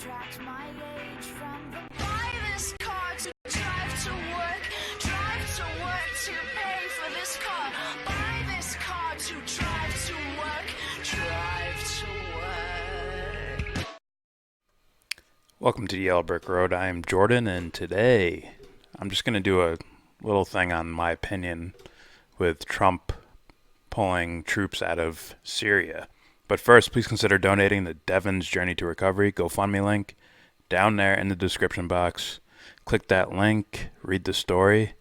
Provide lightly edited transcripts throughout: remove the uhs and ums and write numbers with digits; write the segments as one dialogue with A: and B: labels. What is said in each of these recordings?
A: subtract my age from the buy this car to drive to work to pay for this car, buy this car to drive to work.
B: Welcome to Yellow Brick Road. I am Jordan, and today I'm just going to do a little thing on my opinion with Trump pulling troops out of Syria. But first, please consider donating the Devon's Journey to Recovery GoFundMe link down there in the description box. Click that link, read the story,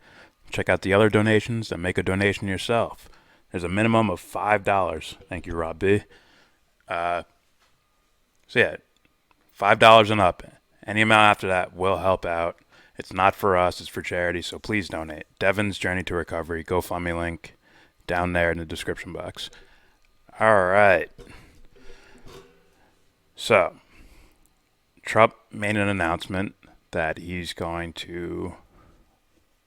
B: check out the other donations, and make a donation yourself. There's a minimum of $5. Thank you, Rob B. So yeah, $5 and up. Any amount after that will help out. It's not for us, it's for charity, so please donate. Devon's Journey to Recovery GoFundMe link down there in the description box. All right. So, Trump made an announcement that he's going to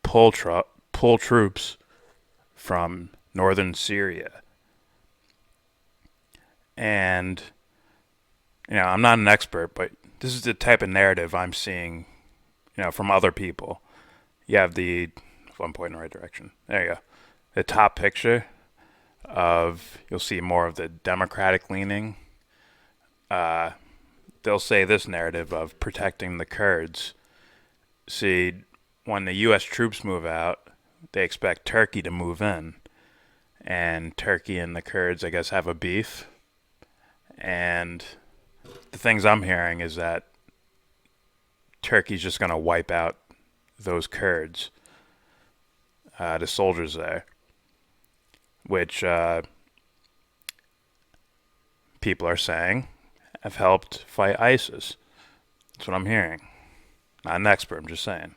B: pull troops from northern Syria. And, I'm not an expert, but this is the type of narrative I'm seeing, from other people. You have one point in the right direction. There you go. The top picture you'll see more of the Democratic leaning. They'll say this narrative of protecting the Kurds. See, when the U.S. troops move out, they expect Turkey to move in. And Turkey and the Kurds, I guess, have a beef. And the things I'm hearing is that Turkey's just going to wipe out those Kurds, the soldiers there, which people are saying have helped fight ISIS. That's what I'm hearing. Not an expert, I'm just saying.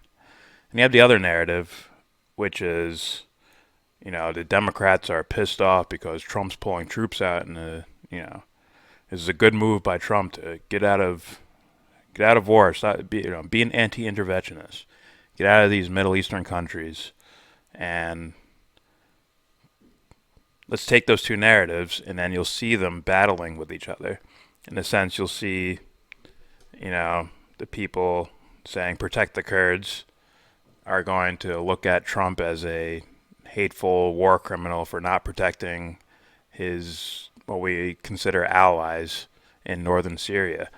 B: And you have the other narrative, which is, the Democrats are pissed off because Trump's pulling troops out, and this is a good move by Trump to get out of war. Be an anti-interventionist. Get out of these Middle Eastern countries, and let's take those two narratives, and then you'll see them battling with each other. In a sense, you'll see, the people saying protect the Kurds are going to look at Trump as a hateful war criminal for not protecting what we consider allies in northern Syria.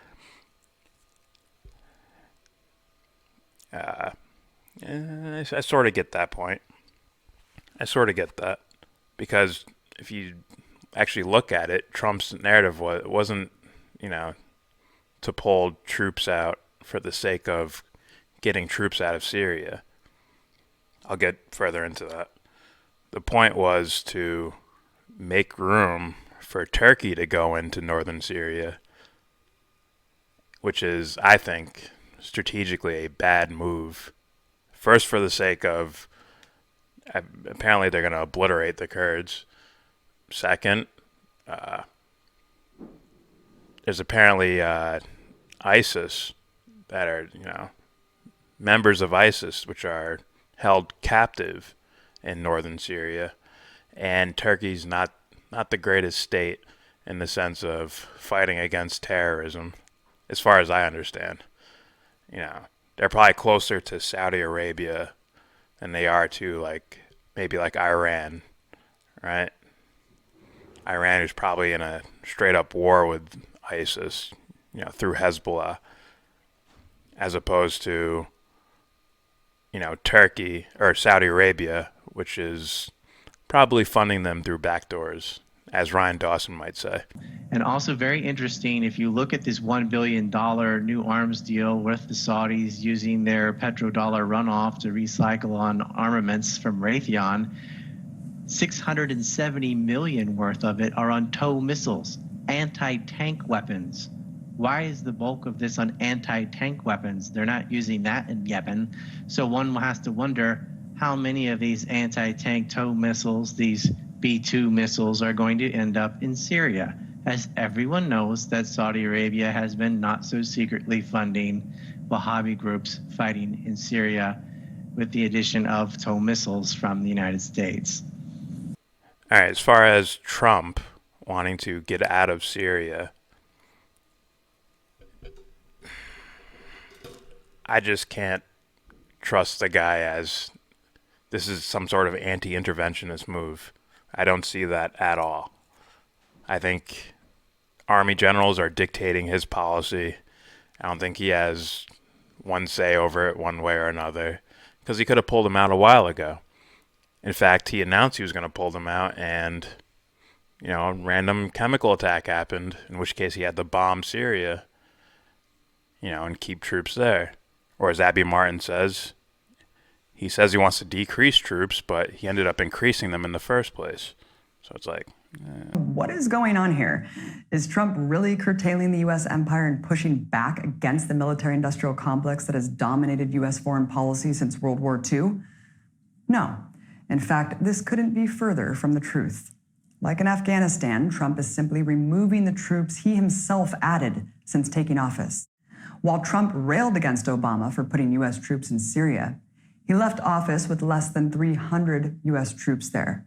B: I sort of get that point. I sort of get that. Because if you actually look at it, Trump's narrative wasn't, to pull troops out for the sake of getting troops out of Syria. I'll get further into that. The point was to make room for Turkey to go into northern Syria, which is, I think, strategically a bad move. First, for the sake of, apparently they're going to obliterate the Kurds. Second, there's apparently ISIS that are, members of ISIS, which are held captive in northern Syria. And Turkey's not the greatest state in the sense of fighting against terrorism, as far as I understand. They're probably closer to Saudi Arabia than they are to maybe Iran, right? Iran is probably in a straight up war with ISIS, through Hezbollah, as opposed to, Turkey or Saudi Arabia, which is probably funding them through backdoors, as Ryan Dawson might say.
C: And also very interesting, if you look at this $1 billion new arms deal with the Saudis using their petrodollar runoff to recycle on armaments from Raytheon, 670 million worth of it are on TOW missiles, anti-tank weapons. Why is the bulk of this on anti-tank weapons? They're not using that in Yemen. So one has to wonder how many of these anti-tank TOW missiles, these B-2 missiles, are going to end up in Syria, as everyone knows that Saudi Arabia has been not so secretly funding Wahhabi groups fighting in Syria with the addition of TOW missiles from the United States.
B: All right, as far as Trump wanting to get out of Syria, I just can't trust the guy as this is some sort of anti-interventionist move. I don't see that at all. I think army generals are dictating his policy. I don't think he has one say over it one way or another, because he could have pulled him out a while ago. In fact, he announced he was going to pull them out, and a random chemical attack happened, in which case he had to bomb Syria, and keep troops there. Or as Abby Martin says, he says he wants to decrease troops, but he ended up increasing them in the first place. So it's like,
D: What is going on here? Is Trump really curtailing the U.S. empire and pushing back against the military-industrial complex that has dominated U.S. foreign policy since World War II? No. In fact, this couldn't be further from the truth. Like in Afghanistan, Trump is simply removing the troops he himself added since taking office. While Trump railed against Obama for putting U.S. troops in Syria, he left office with less than 300 U.S. troops there.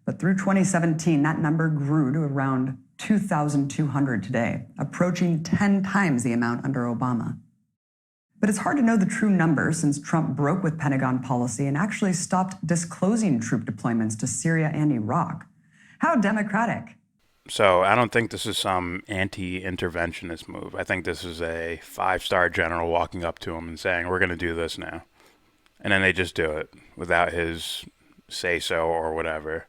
D: But through 2017, that number grew to around 2,200 today, approaching 10 times the amount under Obama. But it's hard to know the true number since Trump broke with Pentagon policy and actually stopped disclosing troop deployments to Syria and Iraq. How democratic.
B: So I don't think this is some anti-interventionist move. I think this is a 5-star general walking up to him and saying, we're going to do this now. And then they just do it without his say-so or whatever.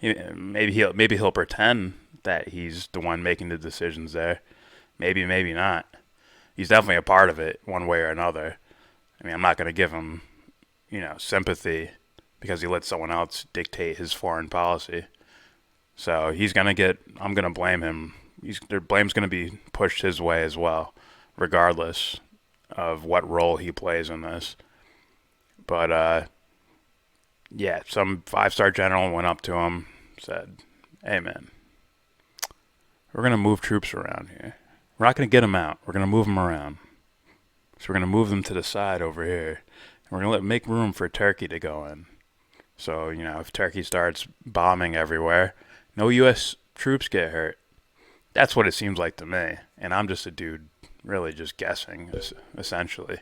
B: Maybe he'll pretend that he's the one making the decisions there. Maybe not. He's definitely a part of it one way or another. I mean, I'm not going to give him, sympathy because he let someone else dictate his foreign policy. So I'm going to blame him. Their blame's going to be pushed his way as well, regardless of what role he plays in this. But, some 5-star general went up to him, said, hey, man, we're going to move troops around here. We're not going to get them out. We're going to move them around. So we're going to move them to the side over here. And we're going to make room for Turkey to go in. So, if Turkey starts bombing everywhere, no U.S. troops get hurt. That's what it seems like to me. And I'm just a dude really just guessing, essentially.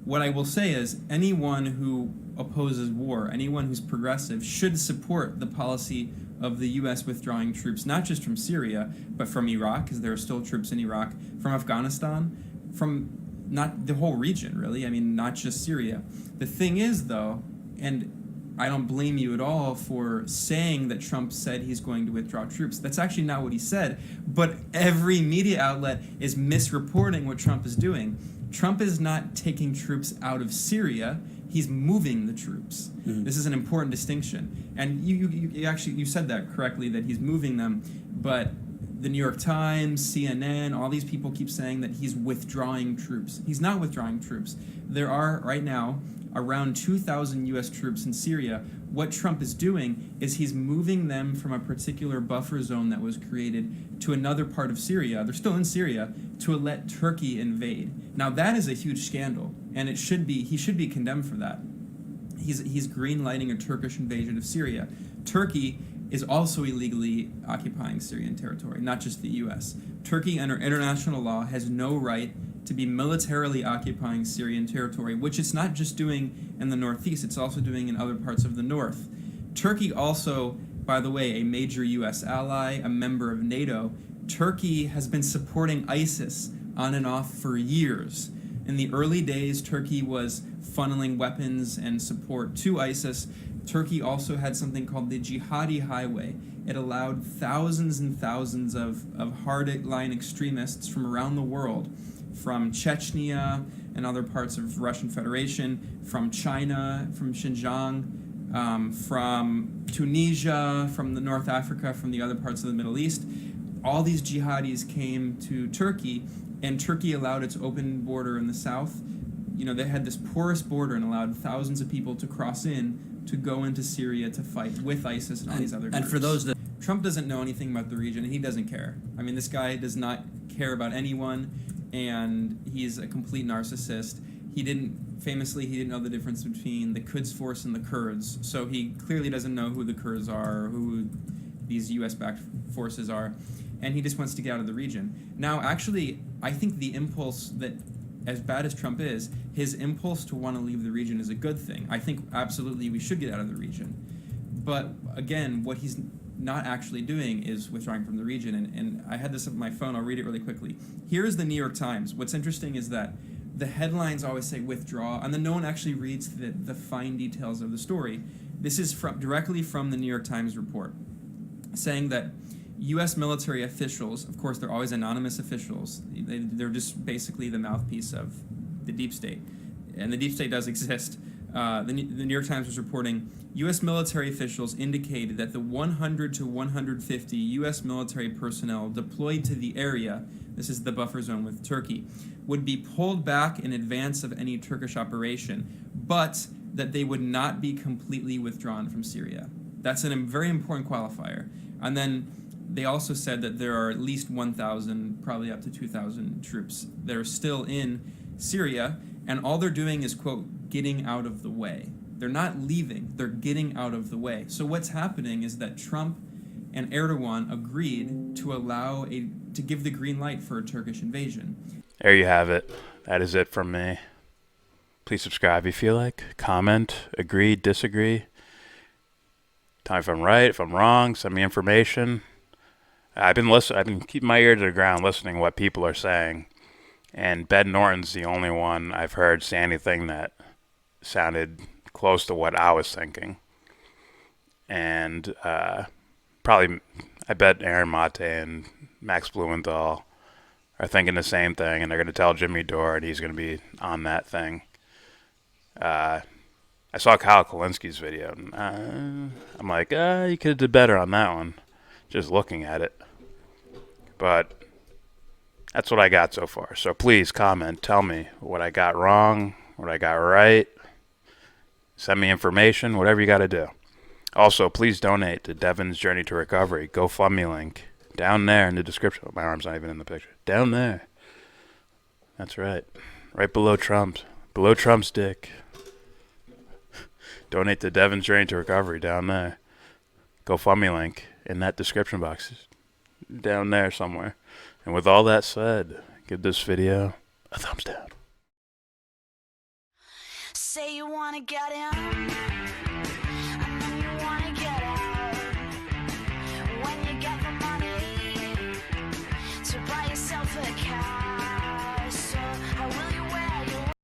E: What I will say is anyone who opposes war, anyone who's progressive, should support the policy of the U.S. withdrawing troops, not just from Syria, but from Iraq, because there are still troops in Iraq, from Afghanistan, from not the whole region, really. I mean, not just Syria. The thing is, though, and I don't blame you at all for saying that Trump said he's going to withdraw troops. That's actually not what he said, but every media outlet is misreporting what Trump is doing. Trump is not taking troops out of Syria. He's moving the troops. Mm-hmm. This is an important distinction. And you said that correctly, that he's moving them. But the New York Times, CNN, all these people keep saying that he's withdrawing troops. He's not withdrawing troops. There are, right now, around 2,000 U.S. troops in Syria. What Trump is doing is he's moving them from a particular buffer zone that was created to another part of Syria. They're still in Syria, to let Turkey invade. Now that is a huge scandal, and he should be condemned for that. He's green-lighting a Turkish invasion of Syria. Turkey is also illegally occupying Syrian territory, not just the U.S. Turkey, under international law, has no right to be militarily occupying Syrian territory, which it's not just doing in the northeast, it's also doing in other parts of the north. Turkey also, by the way, a major U.S. ally, a member of NATO, Turkey has been supporting ISIS on and off for years. In the early days, Turkey was funneling weapons and support to ISIS. Turkey also had something called the Jihadi Highway. It allowed thousands and thousands of hard-line extremists from around the world, from Chechnya and other parts of Russian Federation, from China, from Xinjiang, from Tunisia, from the North Africa, from the other parts of the Middle East. All these jihadis came to Turkey, and Turkey allowed its open border in the south. They had this porous border and allowed thousands of people to cross in to go into Syria to fight with ISIS and all these other groups.
F: And for those that...
E: Trump doesn't know anything about the region, and he doesn't care. I mean, this guy does not care about anyone, and he's a complete narcissist. He didn't know the difference between the Quds Force and the Kurds, so he clearly doesn't know who the Kurds are, or who these U.S.-backed forces are, and he just wants to get out of the region. Now, actually, I think the impulse that as bad as Trump is, his impulse to want to leave the region is a good thing. I think absolutely we should get out of the region. But again, what he's not actually doing is withdrawing from the region. And I had this on my phone. I'll read it really quickly. Here's the New York Times. What's interesting is that the headlines always say withdraw, and then no one actually reads the fine details of the story. This is directly from the New York Times report, saying that U.S. military officials, of course, they're always anonymous officials. They're just basically the mouthpiece of the deep state. And the deep state does exist. The New York Times was reporting, U.S. military officials indicated that the 100 to 150 U.S. military personnel deployed to the area, this is the buffer zone with Turkey, would be pulled back in advance of any Turkish operation, but that they would not be completely withdrawn from Syria. That's a very important qualifier. And then they also said that there are at least 1,000, probably up to 2,000 troops that are still in Syria, and all they're doing is, quote, getting out of the way. They're not leaving, they're getting out of the way. So what's happening is that Trump and Erdogan agreed to give the green light for a Turkish invasion.
B: There you have it. That is it from me. Please subscribe if you feel like. Comment, agree, disagree. Tell me if I'm right, if I'm wrong, send me information. I've been keeping my ear to the ground listening to what people are saying. And Ben Norton's the only one I've heard say anything that sounded close to what I was thinking. And probably, I bet Aaron Mate and Max Blumenthal are thinking the same thing, and they're going to tell Jimmy Dore, and he's going to be on that thing. I saw Kyle Kalinski's video, and I'm like, you could have did better on that one, just looking at it. But that's what I got so far. So please comment, tell me what I got wrong, what I got right. Send me information, whatever you got to do. Also, please donate to Devon's Journey to Recovery. GoFundMe link down there in the description. My arm's not even in the picture. Down there. That's right. Right below Trump's dick. Donate to Devon's Journey to Recovery down there. GoFundMe link in that description box. Down there somewhere. And with all that said, give this video a thumbs down.
A: Say you wanna get in.